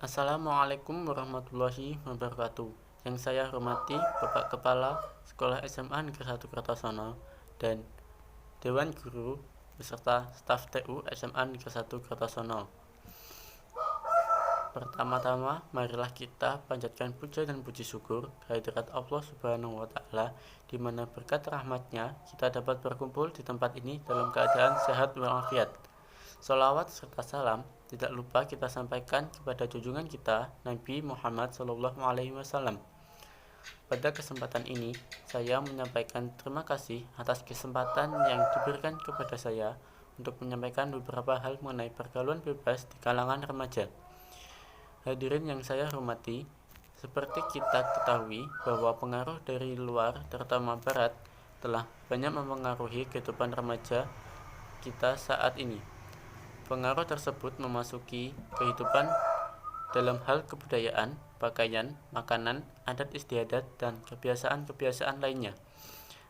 Assalamualaikum warahmatullahi wabarakatuh. Yang saya hormati Bapak Kepala Sekolah SMA Negeri 1 Kertosono dan Dewan Guru beserta staf TU SMA Negeri 1 Kertosono. Pertama-tama, marilah kita panjatkan puja dan puji syukur kehadirat Allah Subhanahu wa Ta'ala, di mana berkat rahmatnya kita dapat berkumpul di tempat ini dalam keadaan sehat walafiat. Sholawat serta salam tidak lupa kita sampaikan kepada junjungan kita Nabi Muhammad SAW. Pada kesempatan ini, saya menyampaikan terima kasih atas kesempatan yang diberikan kepada saya untuk menyampaikan beberapa hal mengenai pergaulan bebas di kalangan remaja. Hadirin yang saya hormati, seperti kita ketahui bahwa pengaruh dari luar, terutama barat, telah banyak mempengaruhi kehidupan remaja kita saat ini. Pengaruh tersebut memasuki kehidupan dalam hal kebudayaan, pakaian, makanan, adat istiadat, dan kebiasaan-kebiasaan lainnya.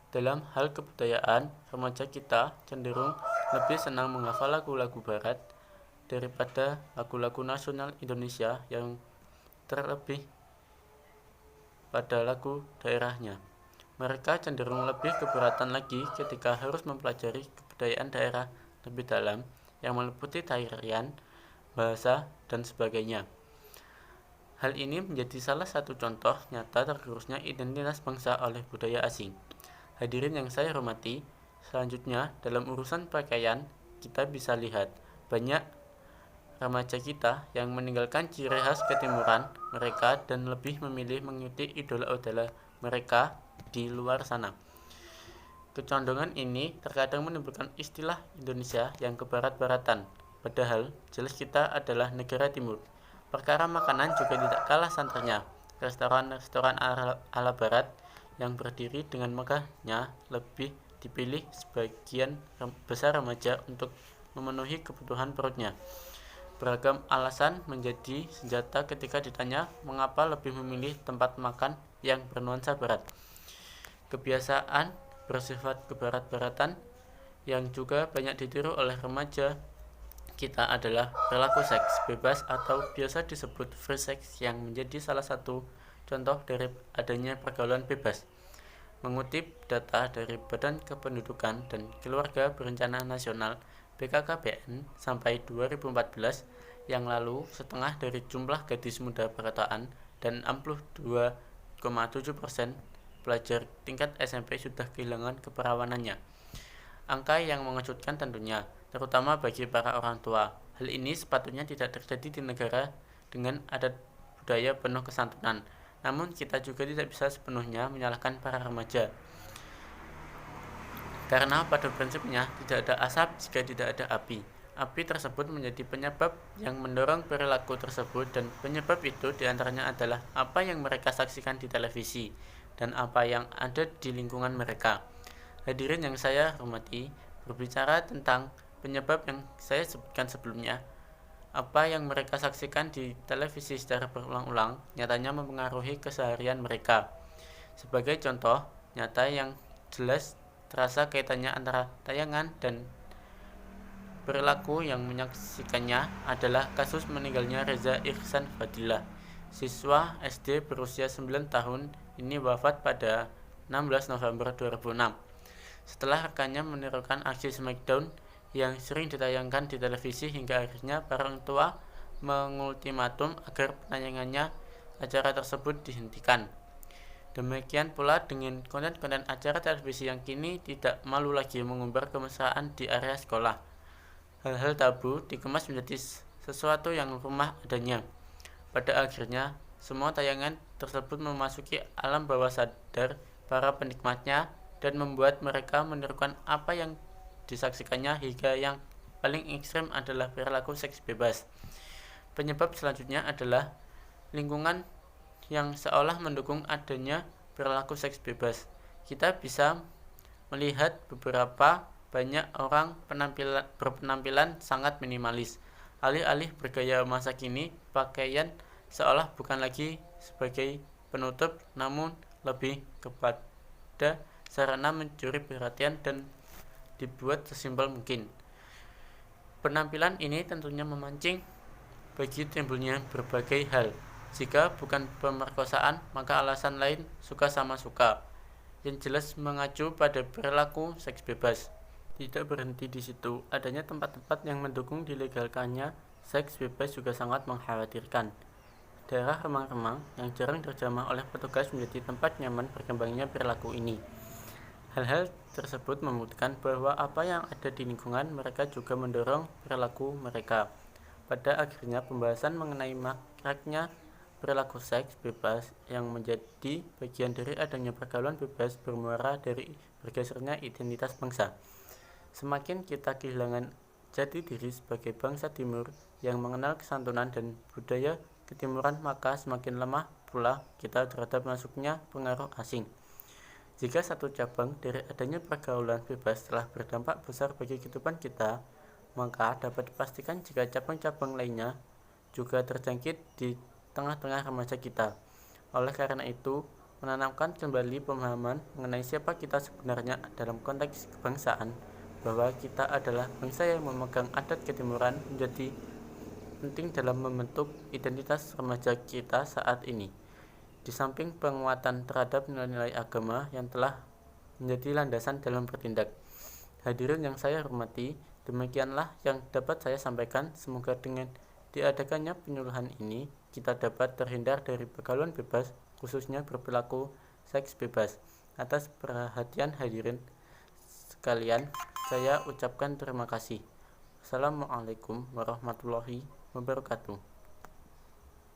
Dalam hal kebudayaan, remaja kita cenderung lebih senang menghafal lagu-lagu barat daripada lagu-lagu nasional Indonesia, yang terlebih pada lagu daerahnya. Mereka cenderung lebih keberatan lagi ketika harus mempelajari kebudayaan daerah lebih dalam, yang meliputi tarian, bahasa, dan sebagainya. Hal ini menjadi salah satu contoh nyata tergerusnya identitas bangsa oleh budaya asing. Hadirin yang saya hormati, selanjutnya dalam urusan pakaian, kita bisa lihat banyak remaja kita yang meninggalkan ciri khas ketimuran mereka dan lebih memilih mengikuti idola-idola mereka di luar sana. Kecondongan ini terkadang menimbulkan istilah Indonesia yang kebarat-baratan, padahal jelas kita adalah negara timur. Perkara makanan juga tidak kalah santernya. Restoran-restoran ala barat yang berdiri dengan megahnya lebih dipilih sebagian besar remaja untuk memenuhi kebutuhan perutnya. Beragam alasan menjadi senjata ketika ditanya mengapa lebih memilih tempat makan yang bernuansa barat. Kebiasaan bersifat kebarat-baratan yang juga banyak ditiru oleh remaja kita adalah perilaku seks bebas atau biasa disebut free sex, yang menjadi salah satu contoh dari adanya pergaulan bebas. Mengutip data dari Badan Kependudukan dan Keluarga Berencana Nasional BKKBN sampai 2014 yang lalu, setengah dari jumlah gadis muda perkotaan dan 62,7% pelajar tingkat SMP sudah kehilangan keperawanannya. Angka yang mengejutkan tentunya, terutama bagi para orang tua. Hal ini sepatutnya tidak terjadi di negara dengan adat budaya penuh kesantunan. Namun kita juga tidak bisa sepenuhnya menyalahkan para remaja, karena pada prinsipnya tidak ada asap jika tidak ada api. Api tersebut menjadi penyebab yang mendorong perilaku tersebut, dan penyebab itu diantaranya adalah apa yang mereka saksikan di televisi dan apa yang ada di lingkungan mereka. Hadirin yang saya hormati, berbicara tentang penyebab yang saya sebutkan sebelumnya, apa yang mereka saksikan di televisi secara berulang-ulang nyatanya mempengaruhi keseharian mereka. Sebagai contoh nyata yang jelas terasa kaitannya antara tayangan dan perilaku yang menyaksikannya adalah kasus meninggalnya Reza Ihsan Fadilah, siswa SD berusia 9 tahun ini wafat pada 16 November 2006 setelah rekannya menirukan aksi Smackdown yang sering ditayangkan di televisi, hingga akhirnya para orang tua mengultimatum agar penayangannya acara tersebut dihentikan. Demikian pula dengan konten-konten acara televisi yang kini tidak malu lagi mengumbar kemesraan di area sekolah. Hal-hal tabu dikemas menjadi sesuatu yang rumah adanya. Pada akhirnya, semua tayangan tersebut memasuki alam bawah sadar para penikmatnya dan membuat mereka menirukan apa yang disaksikannya, hingga yang paling ekstrem adalah perilaku seks bebas. Penyebab selanjutnya adalah lingkungan yang seolah mendukung adanya perilaku seks bebas. Kita bisa melihat beberapa banyak orang berpenampilan sangat minimalis. Alih-alih bergaya masa kini, pakaian seolah bukan lagi sebagai penutup, namun lebih kepada sarana mencuri perhatian dan dibuat sesimpel mungkin. Penampilan ini tentunya memancing bagi timbulnya berbagai hal. Jika bukan pemerkosaan, maka alasan lain suka sama suka, yang jelas mengacu pada perilaku seks bebas. Tidak berhenti di situ, adanya tempat-tempat yang mendukung dilegalkannya seks bebas juga sangat mengkhawatirkan. Daerah remang-remang yang jarang terjamah oleh petugas menjadi tempat nyaman berkembangnya perilaku ini. Hal-hal tersebut membuktikan bahwa apa yang ada di lingkungan mereka juga mendorong perilaku mereka. Pada akhirnya, pembahasan mengenai maraknya perilaku seks bebas yang menjadi bagian dari adanya pergaulan bebas bermuara dari bergesernya identitas bangsa. Semakin kita kehilangan jati diri sebagai bangsa timur yang mengenal kesantunan dan budaya ketimuran, maka semakin lemah pula kita terhadap masuknya pengaruh asing. Jika satu cabang dari adanya pergaulan bebas telah berdampak besar bagi kehidupan kita, maka dapat dipastikan jika cabang-cabang lainnya juga terjangkit di tengah-tengah remaja kita. Oleh karena itu, menanamkan kembali pemahaman mengenai siapa kita sebenarnya dalam konteks kebangsaan, bahwa kita adalah bangsa yang memegang adat ketimuran, menjadi penting dalam membentuk identitas remaja kita saat ini. Di samping penguatan terhadap nilai-nilai agama yang telah menjadi landasan dalam bertindak. Hadirin yang saya hormati, demikianlah yang dapat saya sampaikan. Semoga dengan diadakannya penyuluhan ini, kita dapat terhindar dari pergaulan bebas, khususnya berperilaku seks bebas. Atas perhatian hadirin sekalian, saya ucapkan terima kasih. Assalamualaikum warahmatullahi wabarakatuh.